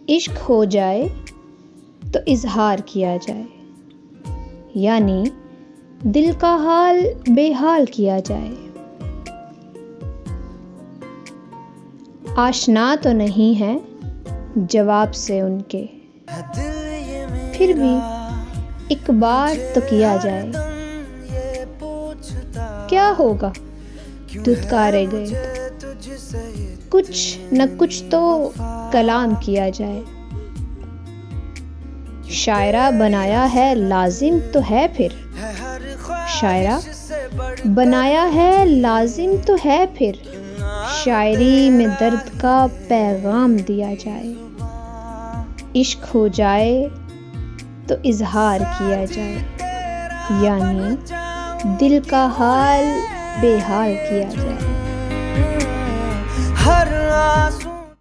इश्क हो जाए तो इजहार किया जाए, यानी दिल का हाल बेहाल किया जाए। आशना तो नहीं है जवाब से उनके, फिर भी एक बार तो किया जाए। क्या होगा धुतकारे गए तो, कुछ न कुछ तो कलाम किया जाए। शायरा बनाया है लाजिम तो है फिर, शायरा बनाया है लाजिम तो है फिर, शायरी में दर्द का पैगाम दिया जाए। इश्क हो जाए तो इजहार किया जाए, यानी दिल का हाल बेहाल किया जाए। हर आंसू